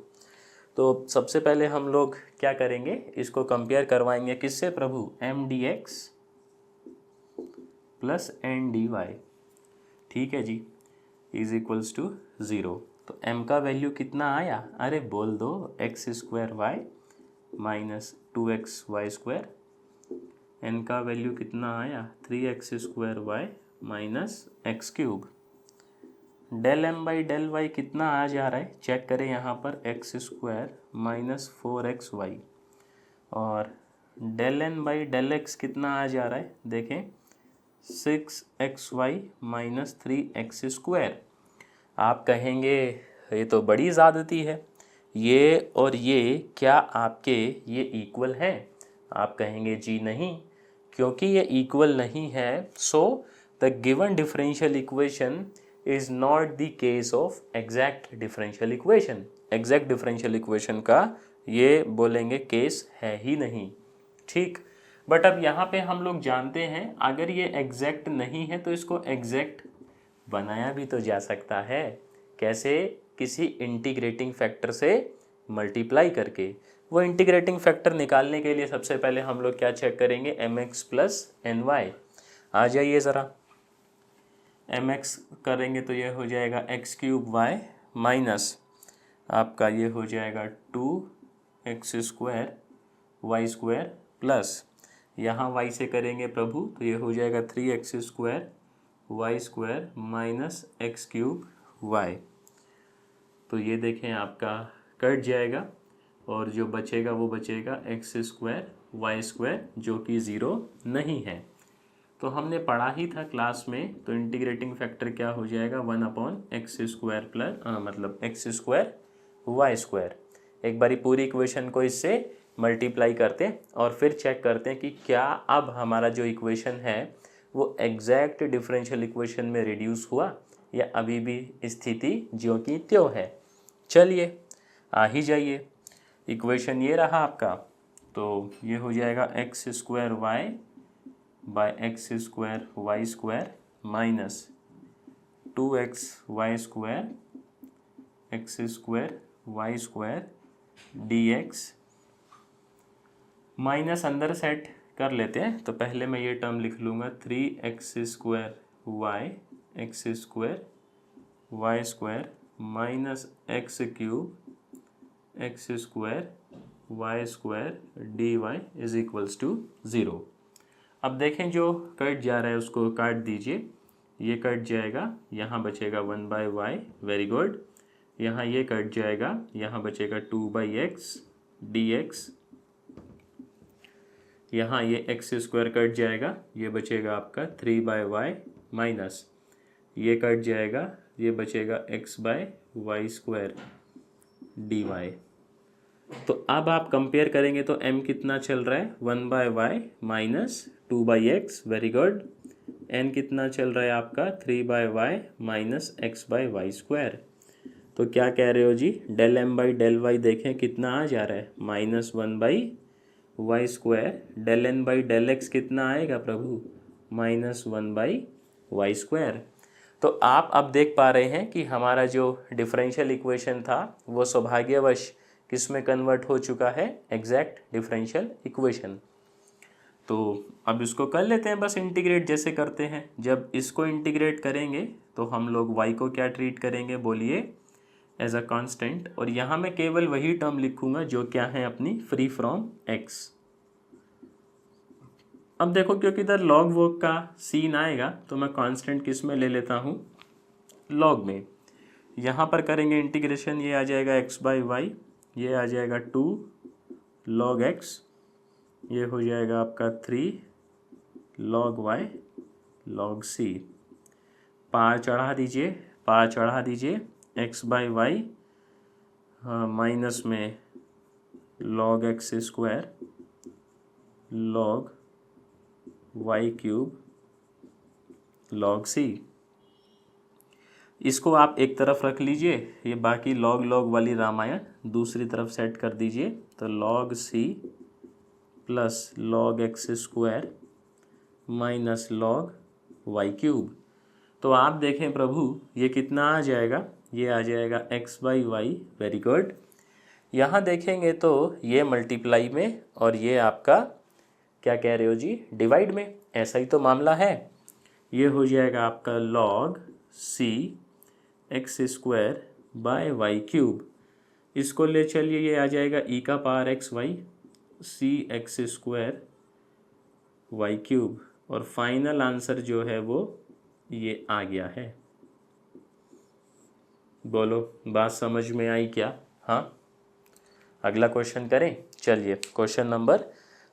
तो सबसे पहले हम लोग क्या करेंगे? इसको कंपेयर करवाएंगे किससे प्रभु? m dx plus n dy। ठीक है जी, इज इक्वल्स टू 0। तो m का वैल्यू कितना आया? अरे बोल दो, x² माइनस 2xy²। n का वैल्यू कितना आया? 3x² minus x³। Del m by del y कितना आ जा रहा है? चेक करें यहाँ पर, x² माइनस 4xy, और del n by del x कितना आ जा रहा है? देखें 6xy माइनस 3x²। आप कहेंगे ये तो बड़ी ज़्यादती है, ये और ये क्या आपके ये इक्वल हैं? आप कहेंगे जी नहीं, क्योंकि ये इक्वल नहीं है, so the given differential equation is not the case of exact differential equation. Exact differential equation का ये बोलेंगे केस है ही नहीं, ठीक। बट अब यहाँ पे हम लोग जानते हैं अगर ये एग्जैक्ट नहीं है तो इसको एग्जैक्ट बनाया भी तो जा सकता है। कैसे? किसी इंटीग्रेटिंग फैक्टर से मल्टीप्लाई करके। वो इंटीग्रेटिंग फैक्टर निकालने के लिए सबसे पहले हम लोग क्या चेक करेंगे, mx प्लस ny। आ जाइए ज़रा, mx करेंगे तो ये हो जाएगा x³ माइनस आपका ये हो जाएगा 2x² y² प्लस यहाँ y से करेंगे प्रभु तो ये हो जाएगा 3x² y² minus x³ y। तो ये देखें आपका कट जाएगा और जो बचेगा वो बचेगा x² y² जो कि 0 नहीं है। तो हमने पढ़ा ही था क्लास में, तो इंटीग्रेटिंग फैक्टर क्या हो जाएगा 1/x² प्लस मतलब x² y²। एक बारी पूरी इक्वेशन को इससे मल्टीप्लाई करते हैं और फिर चेक करते हैं कि क्या अब हमारा जो इक्वेशन है वो एग्जैक्ट डिफरेंशियल इक्वेशन में रिड्यूस हुआ या अभी भी स्थिति ज्यों की त्यों है। चलिए आ ही जाइए, इक्वेशन ये रहा आपका, तो ये हो जाएगा x² y by x² y² minus 2x y² x² y² dx minus अंदर सेट कर लेते हैं। तो पहले मैं ये टर्म लिख लूँगा 3x² y x² y² minus x³ x² y² dy is equals to 0। अब देखें जो कट जा रहा है उसको काट दीजिए, ये कट जाएगा, यहाँ बचेगा 1/y, वेरी गुड। यहाँ ये कट जाएगा, यहाँ बचेगा 2/x dx। यहाँ ये x² कट जाएगा, ये बचेगा आपका 3/y माइनस ये कट जाएगा, ये बचेगा x/y² dy। तो अब आप कंपेयर करेंगे तो m कितना चल रहा है 1/y minus 2/x, very good. n कितना चल रहा है आपका 3/y माइनस x/y²। तो क्या कह रहे हो जी, डेल m/del y देखें कितना आ जा रहा है -1/y²। डेल n/del x कितना आएगा प्रभु -1/y²। तो आप अब देख पा रहे हैं कि हमारा जो डिफरेंशियल इक्वेशन था वो सौभाग्यवश किस में कन्वर्ट हो चुका है, एग्जैक्ट डिफरेंशियल इक्वेशन। तो अब इसको कर लेते हैं बस इंटीग्रेट जैसे करते हैं। जब इसको इंटीग्रेट करेंगे तो हम लोग y को क्या ट्रीट करेंगे बोलिए, एज अ कांस्टेंट, और यहाँ मैं केवल वही टर्म लिखूंगा जो क्या है अपनी फ्री फ्रॉम x। अब देखो क्योंकि इधर लॉग वर्क का सीन आएगा तो मैं कांस्टेंट किस में ले लेता हूँ, लॉग में। यहाँ पर करेंगे इंटीग्रेशन, ये आ जाएगा x/y, ये आ जाएगा 2 log x, ये हो जाएगा आपका 3 log y log c। पार चढ़ा दीजिए, पार चढ़ा दीजिए, x/y माइनस में log x² log y³ log c। इसको आप एक तरफ रख लीजिए, ये बाकी log log वाली रामायण दूसरी तरफ सेट कर दीजिए। तो log c plus log x² minus log y³। तो आप देखें प्रभु ये कितना आ जाएगा, ये आ जाएगा x/y, वेरी गुड। यहाँ देखेंगे तो ये मल्टीप्लाई में और ये आपका क्या कह रहे हो जी, डिवाइड में। ऐसा ही तो मामला है। ये हो जाएगा आपका log c x² bye y³। इसको ले चलिए, ये आ जाएगा e⁻xy c x² y³, और फाइनल आंसर जो है वो ये आ गया है। बोलो बात समझ में आई क्या? हाँ, अगला क्वेश्चन करें। चलिए क्वेश्चन नंबर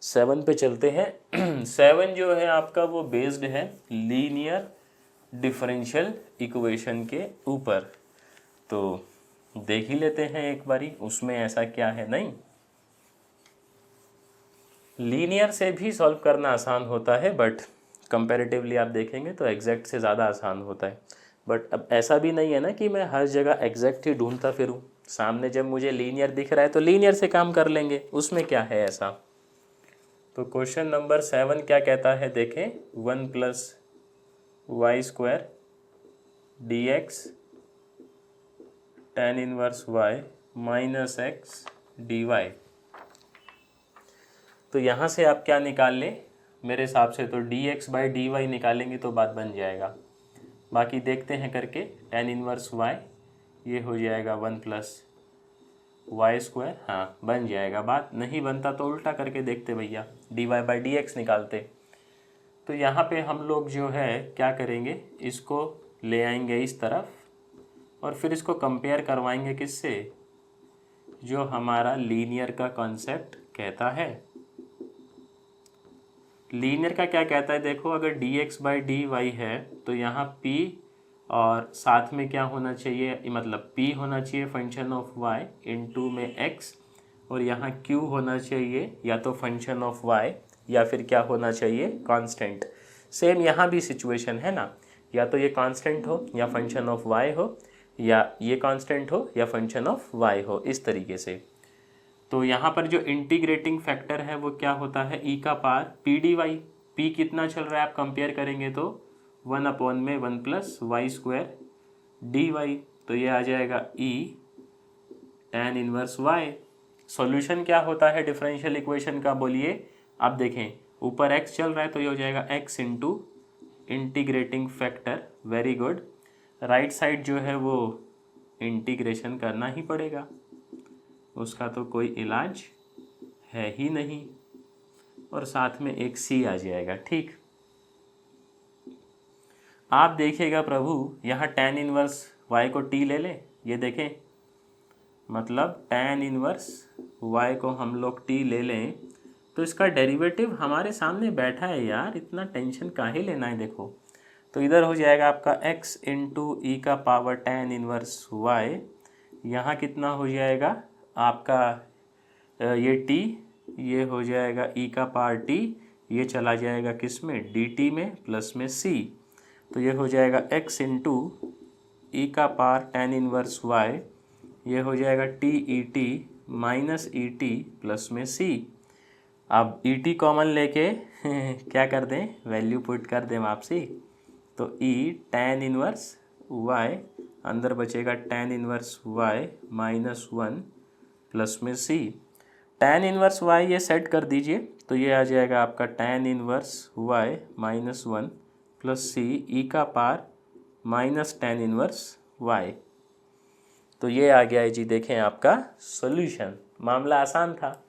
7 पे चलते हैं। 7 जो है आपका वो बेस्ड है लीनियर डिफरेंशियल इक्वेशन के ऊपर। तो देख ही लेते हैं एक बारी उसमें ऐसा क्या है। नहीं, लीनियर से भी सॉल्व करना आसान होता है, बट कंपैरेटिवली आप देखेंगे तो एग्जैक्ट से ज़्यादा आसान होता है। बट अब ऐसा भी नहीं है ना कि मैं हर जगह एग्जैक्ट ही ढूंढता फिरूं। सामने जब मुझे लीनियर दिख रहा है तो लीनियर से काम कर लेंगे, उसमें क्या है ऐसा। तो क्वेश्चन नंबर 7 क्या कहता है, देखें। 1 + y² dx tan inverse y - x dy। तो यहाँ से आप क्या निकाल लें, मेरे हिसाब से तो dx/dy निकालेंगे तो बात बन जाएगा। बाकी देखते हैं करके। tan इनवर्स y ये हो जाएगा 1 + y²। हाँ, बन जाएगा। बात नहीं बनता तो उल्टा करके देखते भैया, dy/dx निकालते। तो यहाँ पे हम लोग जो है क्या करेंगे, इसको ले आएंगे इस तरफ और फिर इसको कंपेयर करवाएंगे किससे, जो हमारा लीनियर का कॉन्सेप्ट कहता है। लीनियर का क्या कहता है, देखो अगर dx/dy है तो यहाँ p और साथ में क्या होना चाहिए, मतलब p होना चाहिए फंक्शन ऑफ y इनटू में x, और यहाँ q होना चाहिए या तो फंक्शन ऑफ y या फिर क्या होना चाहिए, कांस्टेंट। सेम यहाँ भी सिचुएशन है ना, या तो ये कांस्टेंट हो या फंक्शन ऑफ y हो, या ये कांस्टेंट हो या फंक्शन ऑफ y हो, इस तरीके से। तो यहाँ पर जो इंटीग्रेटिंग फैक्टर है वो क्या होता है, e का पावर p dy। p कितना चल रहा है आप कंपेयर करेंगे तो 1/(1 + y² dy। तो ये आ जाएगा e tan inverse y। Solution क्या होता है डिफरेंशियल इक्वेशन का, बोलिए। आप देखें ऊपर x चल रहा है तो ये हो जाएगा x into integrating factor. Very good. Right side जो है वो इंटीग्रेशन करना ही पड़ेगा, उसका तो कोई इलाज है ही नहीं, और साथ में एक c आ जाएगा। ठीक, आप देखिएगा प्रभु, यहाँ tan इनवर्स y को t ले लें, ये देखें, मतलब tan इनवर्स y को हम लोग t ले लें तो इसका डेरिवेटिव हमारे सामने बैठा है यार, इतना टेंशन काहे लेना है। देखो तो इधर हो जाएगा आपका x इंटू ई का पावर tan इनवर्स y, यहाँ कितना हो जाएगा आपका ये t, ये हो जाएगा e का पावर t, ये चला जाएगा किस में, dt में, प्लस में c। तो ये हो जाएगा x इंटू ई का पावर tan इनवर्स y, ये हो जाएगा t e t minus E T plus में c। अब ई टी कॉमन लेके क्या कर दें, वैल्यू पुट कर दें वापसी। तो e tan इनवर्स y, अंदर बचेगा tan इनवर्स y -1 प्लस में c। tan इनवर्स y ये सेट कर दीजिए तो ये आ जाएगा आपका tan inverse y -1 plus c e का power minus tan inverse y। तो ये आ गया है जी, देखें आपका सॉल्यूशन। मामला आसान था।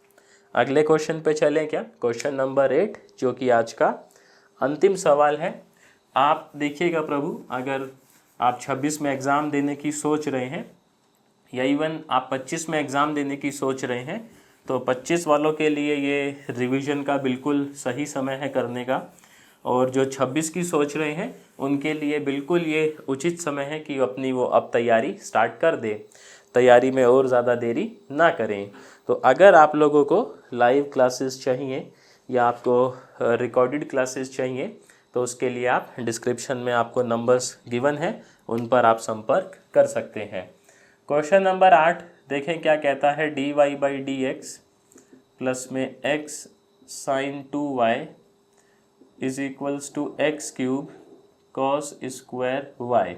अगले क्वेश्चन पे चलें क्या, क्वेश्चन नंबर 8, जो कि आज का अंतिम सवाल है। आप देखिएगा प्रभु, अगर आप 26 में एग्ज़ाम देने की सोच रहे हैं या इवन आप 25 में एग्ज़ाम देने की सोच रहे हैं तो 25 वालों के लिए ये रिवीजन का बिल्कुल सही समय है करने का, और जो 26 की सोच रहे हैं उनके लिए बिल्कुल ये उचित समय है कि अपनी वो अब तैयारी स्टार्ट कर दें, तैयारी में और ज़्यादा देरी ना करें। तो अगर आप लोगों को लाइव क्लासेस चाहिए या आपको रिकॉर्डेड क्लासेस चाहिए तो उसके लिए आप डिस्क्रिप्शन में आपको नंबर्स गिवन है, उन पर आप संपर्क कर सकते हैं। क्वेश्चन नंबर 8 देखें क्या कहता है, dy/dx प्लस में x sin 2y is equals to x³ cos square y।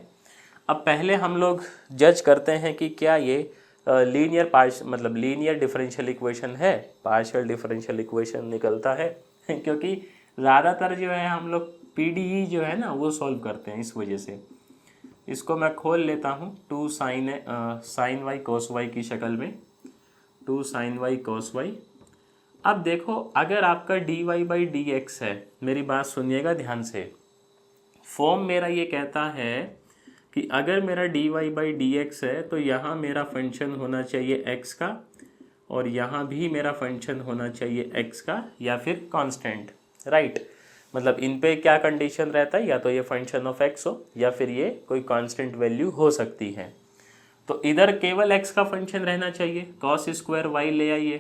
अब पहले हम लोग जज करते हैं कि क्या ये लीनियर मतलब लीनियर डिफरेंशियल इक्वेशन है, पार्शियल डिफरेंशियल इक्वेशन निकलता है क्योंकि ज़्यादातर जो है हम लोग पीडीई जो है ना वो सॉल्व करते हैं, इस वजह से। इसको मैं खोल लेता हूँ 2 sin y cos y की शक्ल में, 2 sin y cos y। अब देखो अगर आपका dy/dx है, मेरी बात सुनिएगा ध्यान से, फॉर्म मेरा ये कहता है कि अगर मेरा dy/dx है तो यहाँ मेरा फंक्शन होना चाहिए x का, और यहाँ भी मेरा फंक्शन होना चाहिए x का या फिर कांस्टेंट, राइट। मतलब इन पे क्या कंडीशन रहता है, या तो ये फंक्शन ऑफ x हो या फिर ये कोई कांस्टेंट वैल्यू हो सकती है। तो इधर केवल x का फंक्शन रहना चाहिए, कॉस स्क्वायर y ले आइए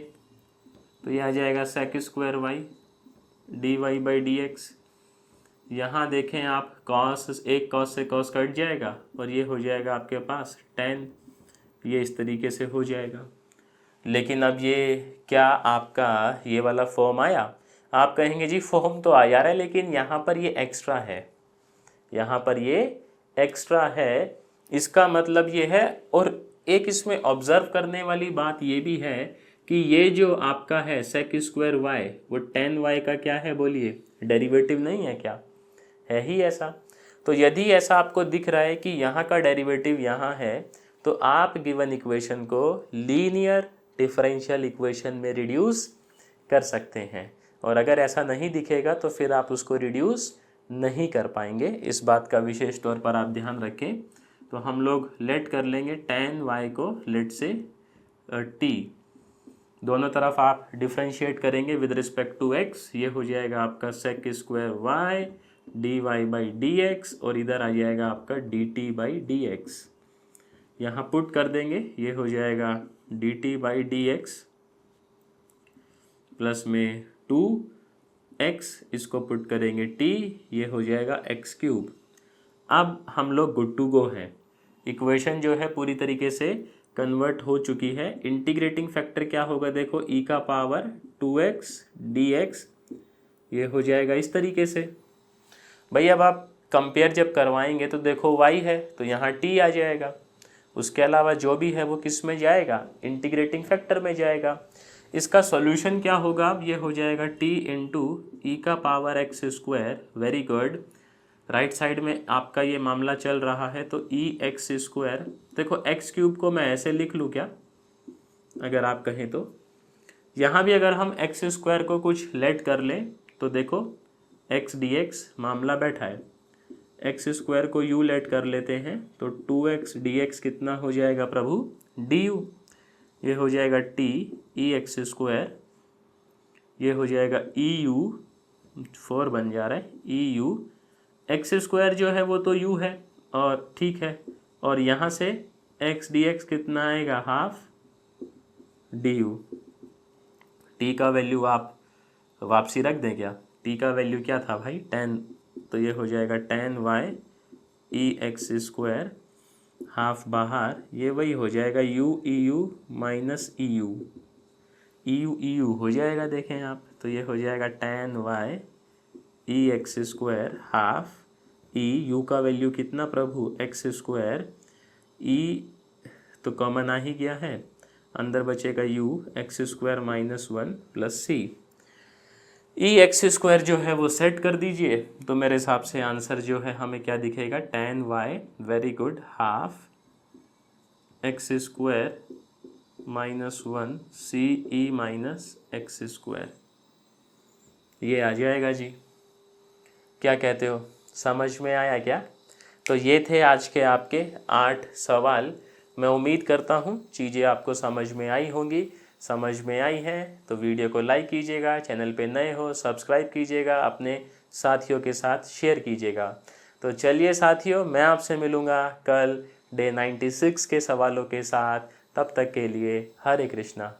तो ये आ जाएगा sec square y dy by D x. यहाँ देखें आप, कॉस, एक कॉस से कॉस कट जाएगा और ये हो जाएगा आपके पास tan, ये इस तरीके से हो जाएगा। लेकिन अब ये क्या आपका ये वाला फॉर्म आया? आप कहेंगे जी फॉर्म तो आ रहा है लेकिन यहाँ पर ये एक्स्ट्रा है, यहाँ पर ये एक्स्ट्रा है। इसका मतलब ये है, और एक इसमें ऑब्जर्व करने वाली बात ये भी है कि ये जो आपका है सेक स्क्वायर वाई, वो tan y का क्या है बोलिए, डेरिवेटिव नहीं है क्या? है ही ऐसा। तो यदि ऐसा आपको दिख रहा है कि यहाँ का डेरिवेटिव यहाँ है, तो आप गिवन इक्वेशन को लीनियर डिफरेंशियल इक्वेशन में रिड्यूस कर सकते हैं। और अगर ऐसा नहीं दिखेगा तो फिर आप उसको रिड्यूस नहीं कर पाएंगे। इस बात का विशेष तौर पर आप ध्यान रखें। तो हम लोग लेट कर लेंगे tan y को लेट से t, दोनों तरफ आप डिफ्रेंशिएट करेंगे विद रिस्पेक्ट टू x। ये हो जाएगा आपका sec square y dy by D x, और इधर आ जाएगा आपका dt बाई डी एक्स। यहाँ पुट कर देंगे, ये हो जाएगा dt by D x plus में 2x, इसको पुट करेंगे t, ये हो जाएगा x क्यूब। अब हम लोग गुड टू गो हैं। इक्वेशन जो है पूरी तरीके से कन्वर्ट हो चुकी है। इंटीग्रेटिंग फैक्टर क्या होगा, देखो e का पावर 2x dx, ये हो जाएगा इस तरीके से। भाई अब आप कंपेयर जब करवाएंगे तो देखो y है तो यहाँ t आ जाएगा, उसके अलावा जो भी है वो किस में जाएगा, इंटीग्रेटिंग फैक्टर में जाएगा। इसका सॉल्यूशन क्या होगा, अब ये हो जाएगा t इंटू ई का power x square. Very good. Right side में आपका ये मामला चल रहा है तो ई एक्स स्क्वायर। देखो x क्यूब को मैं ऐसे लिख लूँ क्या, अगर आप कहें तो। यहाँ भी अगर हम x स्क्वायर को कुछ लेट कर लें तो देखो x dx मामला बैठा है, x स्क्वायर को u लेट कर लेते हैं तो 2x dx कितना हो जाएगा प्रभु, du। ये हो जाएगा t ई एक्स स्क्वायर, ये हो जाएगा ई यू, 4 बन जा रहा है ई यू। एक्स स्क्वायर जो है वो तो u है और ठीक है, और यहाँ से x dx कितना आएगा, हाफ du। t का वैल्यू आप वापसी रख दें क्या, t का वैल्यू क्या था भाई, tan, तो ये हो जाएगा tan y E X square, half बाहर, ये वही हो जाएगा u E U minus E U हो जाएगा, देखें आप। तो ये हो जाएगा tan y E X square half E U का वैल्यू कितना प्रभु, एक्स स्क्वायर, ई तो कॉमन आ ही गया है, अंदर बचेगा u X square minus 1 plus C. E X square जो है वो सेट कर दीजिए तो मेरे हिसाब से आंसर जो है हमें क्या दिखेगा, tan y, very good, half x square minus 1 सी ई माइनस एक्स स्क्वायर, ये आ जाएगा जी। क्या कहते हो, समझ में आया क्या? तो ये थे आज के आपके 8 सवाल। मैं उम्मीद करता हूँ चीज़ें आपको समझ में आई होंगी। समझ में आई है तो वीडियो को लाइक कीजिएगा, चैनल पे नए हो सब्सक्राइब कीजिएगा, अपने साथियों के साथ शेयर कीजिएगा। तो चलिए साथियों, मैं आपसे मिलूँगा कल डे 96 के सवालों के साथ। तब तक के लिए हरे कृष्णा।